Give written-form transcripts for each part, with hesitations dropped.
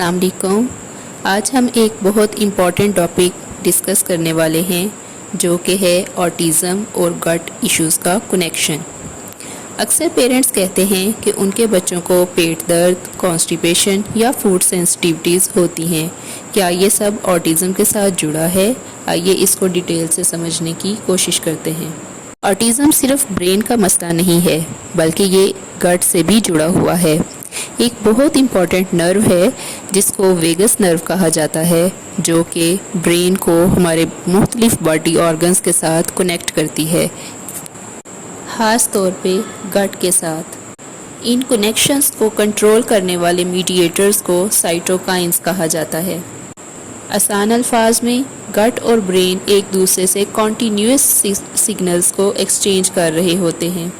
अस्सलाम वालेकुम। आज हम एक बहुत इम्पॉर्टेंट टॉपिक डिस्कस करने वाले हैं जो कि है ऑटिज़म और गट इश्यूज़ का कनेक्शन। अक्सर पेरेंट्स कहते हैं कि उनके बच्चों को पेट दर्द, कॉन्स्टिपेशन या फूड सेंसिटिविटीज़ होती हैं। क्या ये सब ऑटिज़म के साथ जुड़ा है? आइए इसको डिटेल से समझने की कोशिश करते हैं। ऑटिज़म सिर्फ ब्रेन का मसला नहीं है, बल्कि ये गट से भी जुड़ा हुआ है। एक बहुत इम्पॉर्टेंट नर्व है जिसको वेगस नर्व कहा जाता है, जो कि ब्रेन को हमारे मुख्तलिफ बॉडी ऑर्गन्स के साथ कनेक्ट करती है, ख़ास तौर पे गट के साथ। इन कनेक्शंस को कंट्रोल करने वाले मीडिएटर्स को साइटोकाइंस कहा जाता है। आसान अल्फाज में गट और ब्रेन एक दूसरे से कॉन्टीन्यूअस सिग्नल्स को एक्सचेंज कर रहे होते हैं।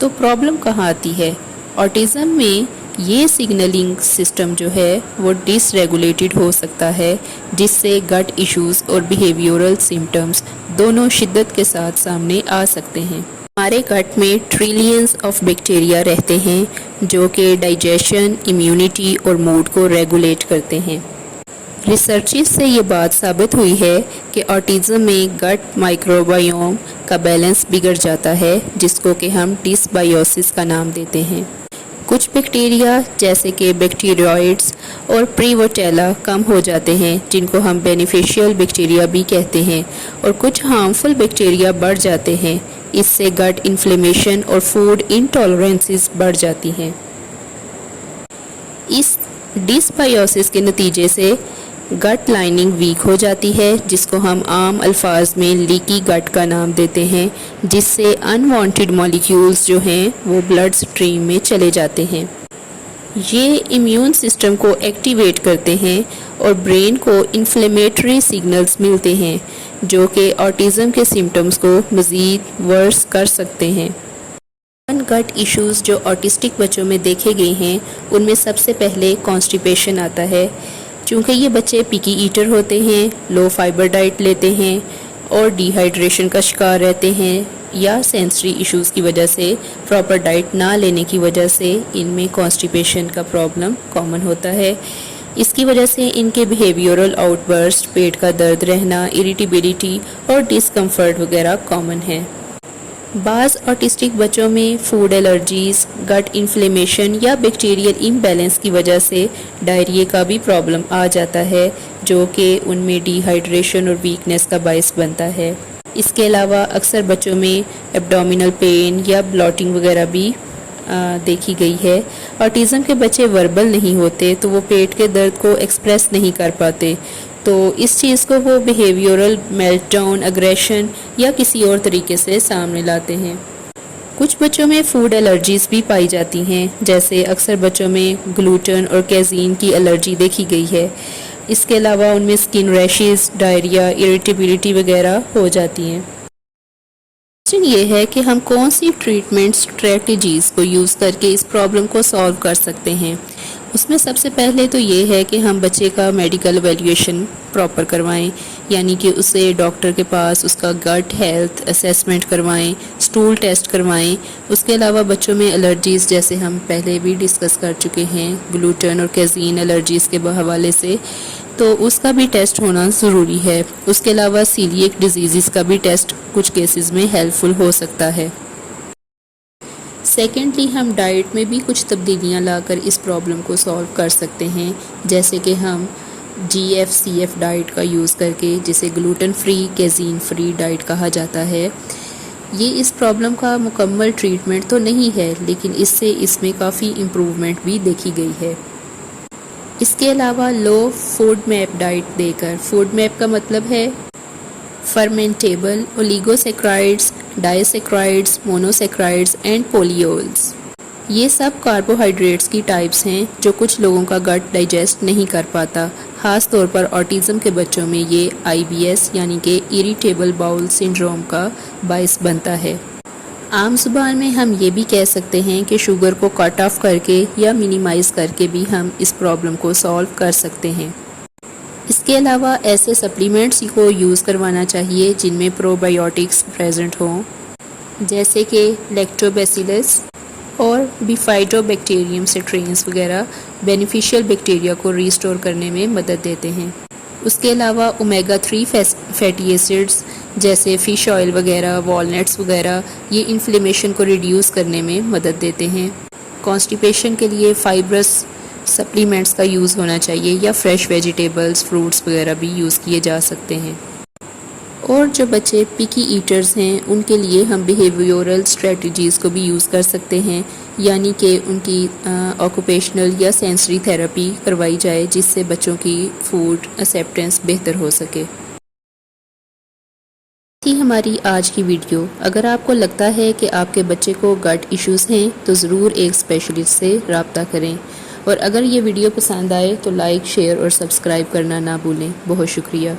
तो प्रॉब्लम कहाँ आती है? ऑटिज़म में ये सिग्नलिंग सिस्टम जो है वो डिसरेगुलेटेड हो सकता है, जिससे गट इश्यूज़ और बिहेवियरल सिम्टम्स दोनों शिद्दत के साथ सामने आ सकते हैं। हमारे गट में ट्रिलियंस ऑफ बैक्टीरिया रहते हैं जो कि डाइजेशन, इम्यूनिटी और मूड को रेगुलेट करते हैं। रिसर्चेस से ये बात साबित हुई है कि ऑटिज़म में गट माइक्रोबायोम का बैलेंस बिगड़ जाता है, जिसको कि हम डिसबायोसिस का नाम देते हैं। कुछ बैक्टीरिया जैसे कि बैक्टीरियोइड्स और प्रीवोटेला कम हो जाते हैं, जिनको हम बेनिफिशियल बैक्टीरिया भी कहते हैं, और कुछ हार्मफुल बैक्टीरिया बढ़ जाते हैं। इससे गट इन्फ्लेमेशन और फूड इंटॉलरेंसेस बढ़ जाती हैं। इस डिसबायोसिस के नतीजे से गट लाइनिंग वीक हो जाती है, जिसको हम आम अल्फाज में लीकी गट का नाम देते हैं, जिससे अनवांटेड मॉलिक्यूल्स जो हैं वो ब्लड स्ट्रीम में चले जाते हैं। ये इम्यून सिस्टम को एक्टिवेट करते हैं और ब्रेन को इन्फ्लेमेटरी सिग्नल्स मिलते हैं, जो कि ऑटिज़म के सिम्टम्स को मज़ीद वर्स कर सकते हैं। गट इश्यूज़ जो ऑटिस्टिक बच्चों में देखे गए हैं, उनमें सबसे पहले कॉन्स्टिपेशन आता है। चूँकि ये बच्चे पिकी ईटर होते हैं, लो फाइबर डाइट लेते हैं और डिहाइड्रेशन का शिकार रहते हैं, या सेंसरी इश्यूज़ की वजह से प्रॉपर डाइट ना लेने की वजह से इनमें कॉन्स्टिपेशन का प्रॉब्लम कॉमन होता है। इसकी वजह से इनके बिहेवियरल आउटबर्स्ट, पेट का दर्द रहना, इरिटेबिलिटी और डिस्कम्फर्ट वगैरह कॉमन है। बाज़ ऑटिस्टिक बच्चों में फूड एलर्जीज़, गट इन्फ्लेमेशन या बैक्टीरियल इम्बैलेंस की वजह से डायरिया का भी प्रॉब्लम आ जाता है, जो कि उनमें डिहाइड्रेशन और वीकनेस का बायस बनता है। इसके अलावा अक्सर बच्चों में एब्डोमिनल पेन या ब्लॉटिंग वगैरह भी देखी गई है। ऑटिज़म के बच्चे वर्बल नहीं होते, तो वो पेट के दर्द को एक्सप्रेस नहीं कर पाते, तो इस चीज़ को वो बिहेवियरल मेल्टडाउन, अग्रेशन या किसी और तरीके से सामने लाते हैं। कुछ बच्चों में फूड एलर्जीज़ भी पाई जाती हैं, जैसे अक्सर बच्चों में ग्लूटेन और कैज़ीन की एलर्जी देखी गई है। इसके अलावा उनमें स्किन रैशेस, डायरिया, इरिटेबिलिटी वगैरह हो जाती हैं। क्वेश्चन ये है कि हम कौन सी ट्रीटमेंट स्ट्रेटजीज़ को यूज़ करके इस प्रॉब्लम को सॉल्व कर सकते हैं। उसमें सबसे पहले तो ये है कि हम बच्चे का मेडिकल एवेल्यूएशन प्रॉपर करवाएं, यानी कि उसे डॉक्टर के पास उसका गट हेल्थ असेसमेंट करवाएं, स्टूल टेस्ट करवाएं। उसके अलावा बच्चों में एलर्जीज़, जैसे हम पहले भी डिस्कस कर चुके हैं ग्लूटेन और कैज़ीन एलर्जीज़ के हवाले से, तो उसका भी टेस्ट होना ज़रूरी है। उसके अलावा सीलिएक डिजीज़ का भी टेस्ट कुछ केसेस में हेल्पफुल हो सकता है। सेकेंडली, हम डाइट में भी कुछ तब्दीलियां लाकर इस प्रॉब्लम को सॉल्व कर सकते हैं, जैसे कि हम GFCF डाइट का यूज़ करके, जिसे ग्लूटेन फ्री, कैज़ीन फ्री डाइट कहा जाता है। ये इस प्रॉब्लम का मुकम्मल ट्रीटमेंट तो नहीं है, लेकिन इसमें काफ़ी इम्प्रूवमेंट भी देखी गई है। इसके अलावा लो फूड मैप डाइट देकर, फूड मैप का मतलब है fermentable oligosaccharides, disaccharides, monosaccharides and polyols. ये सब कार्बोहाइड्रेट्स की टाइप्स हैं जो कुछ लोगों का गट डाइजेस्ट नहीं कर पाता। ख़ास तौर पर ऑटिज़म के बच्चों में ये IBS यानी कि इरिटेबल बाउल सिंड्रोम का बायस बनता है। आम ज़ुबान में हम ये भी कह सकते हैं कि शुगर को कट ऑफ करके या मिनिमाइज़ करके भी हम इस प्रॉब्लम को सॉल्व कर सकते हैं। इसके अलावा ऐसे सप्लीमेंट्स को यूज़ करवाना चाहिए जिनमें प्रोबायोटिक्स प्रेजेंट हों, जैसे कि लैक्टोबैसिलस, اور بیفائٹو بیکٹیریم سٹرینز وغیرہ بینیفیشیل بیکٹیریا کو ریسٹور کرنے میں مدد دیتے ہیں۔ اس کے علاوہ اومیگا 3 فیٹی ایسڈز جیسے فش آئل وغیرہ، والنٹس وغیرہ یہ انفلیمیشن کو ریڈیوس کرنے میں مدد دیتے ہیں۔ کانسٹیپیشن کے لیے فائبرس سپلیمنٹس کا یوز ہونا چاہیے یا فریش ویجیٹیبلز، فروٹس وغیرہ بھی یوز کیے جا سکتے ہیں۔ اور جو بچے پکی ایٹرز ہیں ان کے لیے ہم بیہیویورل اسٹریٹجیز کو بھی یوز کر سکتے ہیں، یعنی کہ ان کی آکوپیشنل یا سینسری تھیراپی کروائی جائے جس سے بچوں کی فوڈ ایکسیپٹنس بہتر ہو سکے۔ تھی ہماری آج کی ویڈیو۔ اگر آپ کو لگتا ہے کہ آپ کے بچے کو گٹ ایشوز ہیں تو ضرور ایک اسپیشلسٹ سے رابطہ کریں، اور اگر یہ ویڈیو پسند آئے تو لائک، شیئر اور سبسکرائب کرنا نہ بھولیں۔ بہت شکریہ۔